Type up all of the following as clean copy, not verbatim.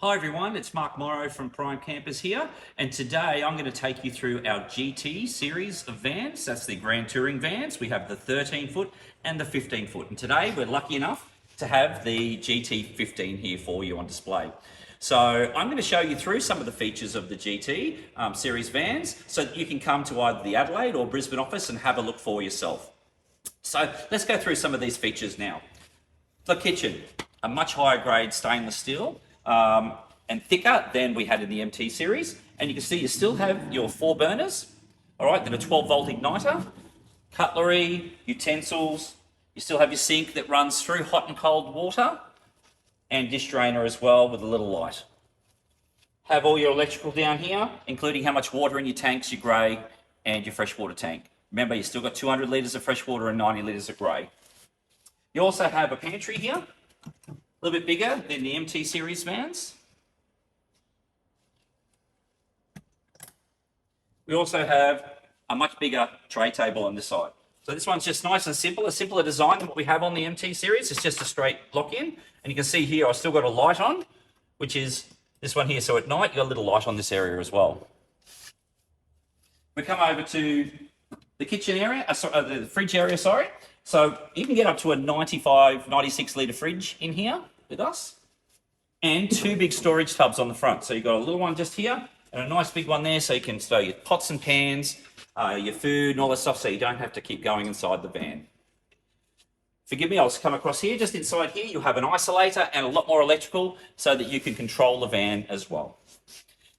Hi everyone, it's Mark Morrow from Prime Campers here, and today I'm going to take you through our GT series of vans. That's the Grand Touring vans. We have the 13 foot and the 15 foot, and today we're lucky enough to have the GT 15 here for you on display. So I'm going to show you through some of the features of the GT series vans so that you can come to either the Adelaide or Brisbane office and have a look for yourself. So let's go through some of these features now. The kitchen, a much higher grade stainless steel. And thicker than we had in the MT series. And you can see you still have your 4 burners, all right, that are 12-volt igniter, cutlery, utensils. You still have your sink that runs through hot and cold water, and dish drainer as well with a little light. Have all your electrical down here, including how much water in your tanks, your grey, and your freshwater tank. Remember, you've still got 200 litres of freshwater and 90 litres of grey. You also have a pantry here, a little bit bigger than the MT series vans. We also have a much bigger tray table on this side. So this one's just nice and simple, a simpler design than what we have on the MT series. It's just a straight lock-in. And you can see here, I've still got a light on, which is this one here. So at night, you've got a little light on this area as well. We come over to the kitchen area, the fridge area, sorry. So you can get up to a 95, 96 litre fridge in here with us. And 2 big storage tubs on the front. So you've got a little one just here, and a nice big one there, so you can stow your pots and pans, your food and all that stuff, so you don't have to keep going inside the van. Forgive me, I'll just come across here. Just inside here, you'll have an isolator and a lot more electrical so that you can control the van as well.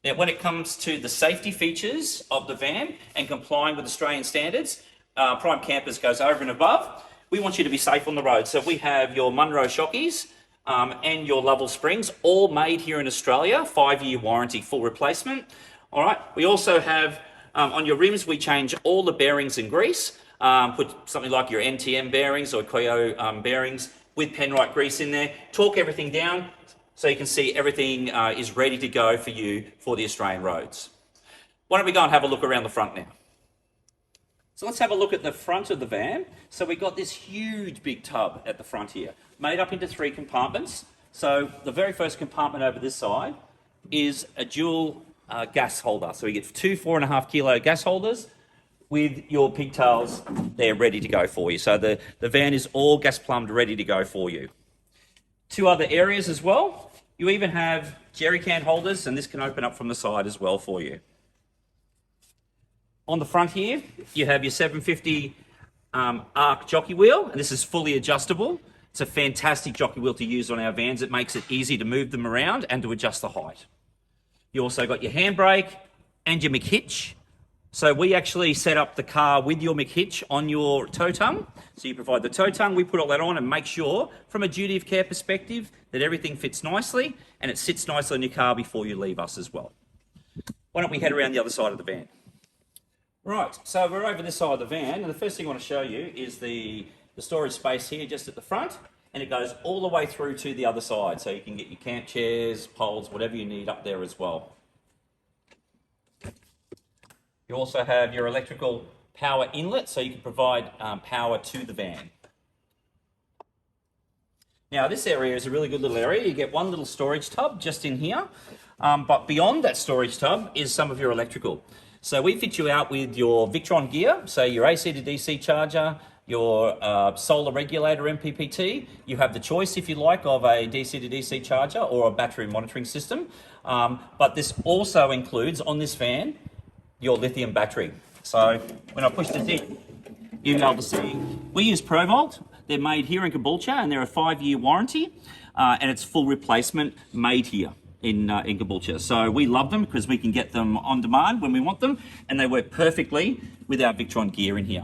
Now, when it comes to the safety features of the van and complying with Australian standards, Prime Campers goes over and above. We want you to be safe on the road. So we have your Munro Shockies, and your Lovell Springs, all made here in Australia, 5-year warranty, full replacement. All right, we also have, on your rims, we change all the bearings and grease, put something like your NTM bearings or Koyo bearings with Penrite grease in there, torque everything down so you can see everything is ready to go for you for the Australian roads. Why don't we go and have a look around the front now? So let's have a look at the front of the van. So we've got this huge big tub at the front here, made up into 3 compartments. So the very first compartment over this side is a dual gas holder. So you get 2 4.5 kilo gas holders with your pigtails there ready to go for you. So the van is all gas plumbed, ready to go for you. 2 other areas as well. You even have jerry can holders, and this can open up from the side as well for you. On the front here, you have your 750 arc jockey wheel, and this is fully adjustable. It's a fantastic jockey wheel to use on our vans. It makes it easy to move them around and to adjust the height. You also got your handbrake and your McHitch. So we actually set up the car with your McHitch on your tow tongue. So you provide the tow tongue, we put all that on and make sure, from a duty of care perspective, that everything fits nicely and it sits nicely in your car before you leave us as well. Why don't we head around the other side of the van? Right, so we're over this side of the van, and the first thing I want to show you is the storage space here just at the front, and it goes all the way through to the other side, so you can get your camp chairs, poles, whatever you need up there as well. You also have your electrical power inlet, so you can provide power to the van. Now this area is a really good little area. You get 1 little storage tub just in here, but beyond that storage tub is some of your electrical. So we fit you out with your Victron gear, so your AC to DC charger, your solar regulator MPPT. You have the choice, if you like, of a DC to DC charger or a battery monitoring system. But this also includes, on this van, your lithium battery. So when I push this in, you'll be able to see, we use ProVolt. They're made here in Caboolture, and they're a 5-year warranty, and it's full replacement made here in Caboolture. So we love them because we can get them on demand when we want them, and they work perfectly with our Victron gear in here.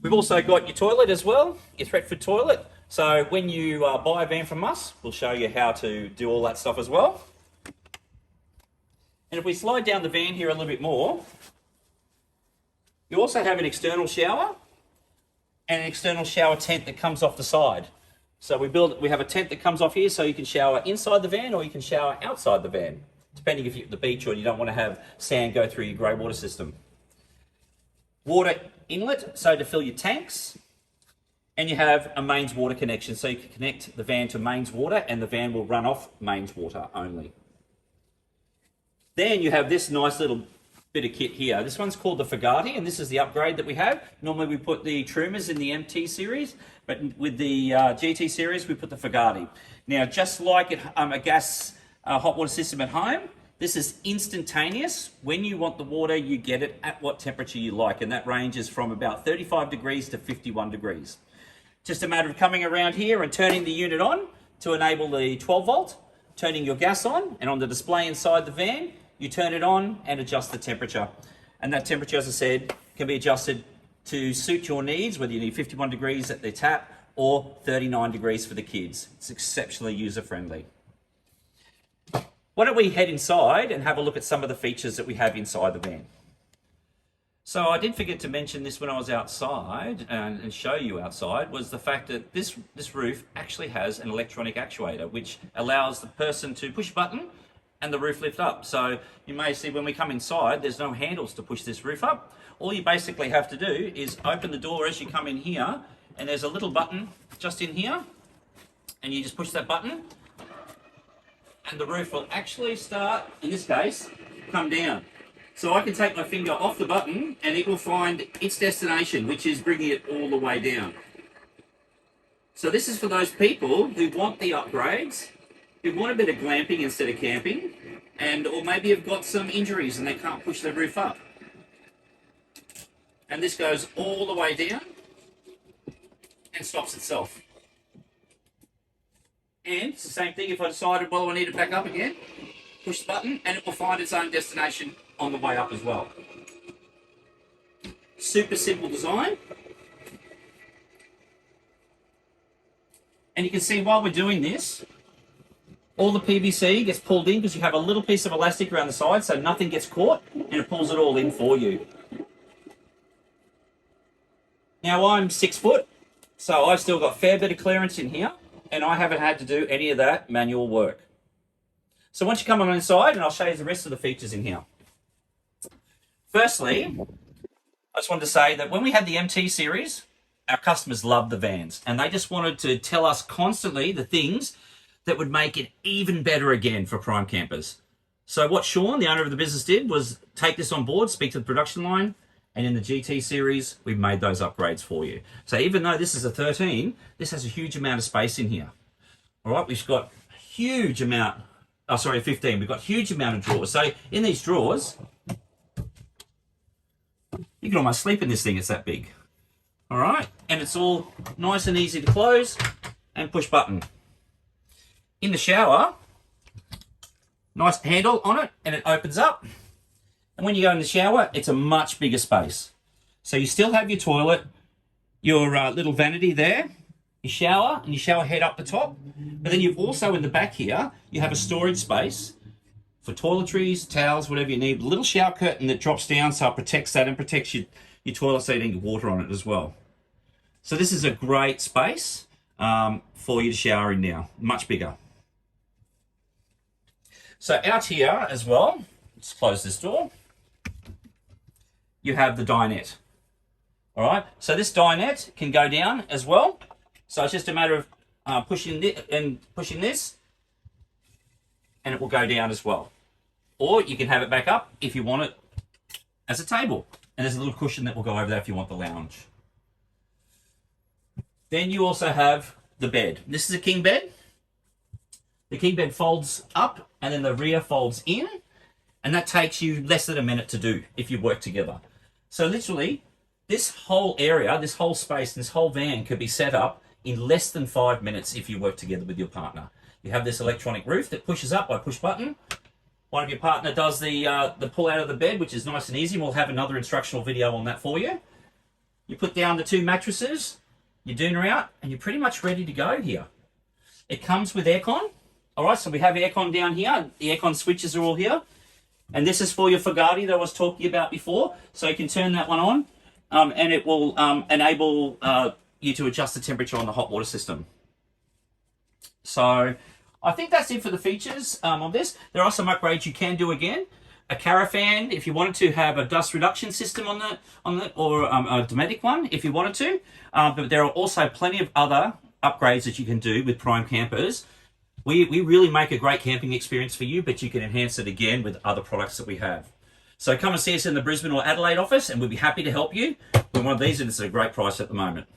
We've also got your toilet as well, your Thetford toilet. So when you buy a van from us, we'll show you how to do all that stuff as well. And if we slide down the van here a little bit more, you also have an external shower and an external shower tent that comes off the side. So we have a tent that comes off here, so you can shower inside the van or you can shower outside the van, depending if you're at the beach or you don't want to have sand go through your grey water system. Water inlet, so to fill your tanks. And you have a mains water connection, so you can connect the van to mains water and the van will run off mains water only. Then you have this nice little bit of kit here. This one's called the Fugati, and this is the upgrade that we have. Normally we put the Trumas in the MT series, but with the GT series we put the Fugati. Now, just like a gas hot water system at home, this is instantaneous. When you want the water, you get it at what temperature you like, and that ranges from about 35 degrees to 51 degrees. Just a matter of coming around here and turning the unit on to enable the 12 volt, turning your gas on, and on the display inside the van, you turn it on and adjust the temperature. And that temperature, as I said, can be adjusted to suit your needs, whether you need 51 degrees at the tap or 39 degrees for the kids. It's exceptionally user-friendly. Why don't we head inside and have a look at some of the features that we have inside the van. So I did forget to mention this when I was outside and show you outside, was the fact that this roof actually has an electronic actuator, which allows the person to push a button and the roof lift up. So you may see when we come inside, there's no handles to push this roof up. All you basically have to do is open the door as you come in here, and there's a little button just in here, and you just push that button, and the roof will actually start, in this case, come down. So I can take my finger off the button and it will find its destination, which is bringing it all the way down. So this is for those people who want the upgrades, who want a bit of glamping instead of camping, or maybe have got some injuries and they can't push their roof up. And this goes all the way down and stops itself. And it's the same thing if I decided, well, I need it back up again, push the button and it will find its own destination on the way up as well. Super simple design. And you can see while we're doing this, all the PVC gets pulled in because you have a little piece of elastic around the side so nothing gets caught, and it pulls it all in for you. Now I'm 6 foot, so I've still got a fair bit of clearance in here, and I haven't had to do any of that manual work. So once you come on inside, and I'll show you the rest of the features in here. Firstly, I just wanted to say that when we had the MT series, our customers loved the vans, and they just wanted to tell us constantly the things that would make it even better again for prime campers. So what Sean, the owner of the business, did was take this on board, speak to the production line, and in the GT series, we've made those upgrades for you. So even though this is a 13, this has a huge amount of space in here. All right, we've got a huge amount, oh, sorry, 15. We've got a huge amount of drawers. So in these drawers, you can almost sleep in this thing, it's that big. All right, and it's all nice and easy to close and push button. In the shower, nice handle on it and it opens up. And when you go in the shower, it's a much bigger space. So you still have your toilet, your little vanity there, your shower, and your shower head up the top. But then you've also in the back here, you have a storage space for toiletries, towels, whatever you need. A little shower curtain that drops down so it protects that and protects your toilet so you don't get water on it as well. So this is a great space for you to shower in now, much bigger. So out here as well, let's close this door. You have the dinette. All right, so this dinette can go down as well. So it's just a matter of pushing this, and it will go down as well. Or you can have it back up if you want it as a table. And there's a little cushion that will go over there if you want the lounge. Then you also have the bed. This is a king bed. The king bed folds up and then the rear folds in, and that takes you less than a minute to do if you work together. So literally, this whole area, this whole space, this whole van could be set up in less than 5 minutes if you work together with your partner. You have this electronic roof that pushes up by push button. One of your partner does the pull out of the bed, which is nice and easy. We'll have another instructional video on that for you. You put down the 2 mattresses, your doona out, and you're pretty much ready to go here. It comes with aircon. All right, so we have aircon down here. The aircon switches are all here. And this is for your Fugati that I was talking about before. So you can turn that one on, and it will enable you to adjust the temperature on the hot water system. So I think that's it for the features of this. There are some upgrades you can do again. a Caravan if you wanted to have a dust reduction system on the or a Dometic one if you wanted to. But there are also plenty of other upgrades that you can do with Prime campers. We really make a great camping experience for you, but you can enhance it again with other products that we have. So come and see us in the Brisbane or Adelaide office, and we'll be happy to help you with one of these, and it's at a great price at the moment.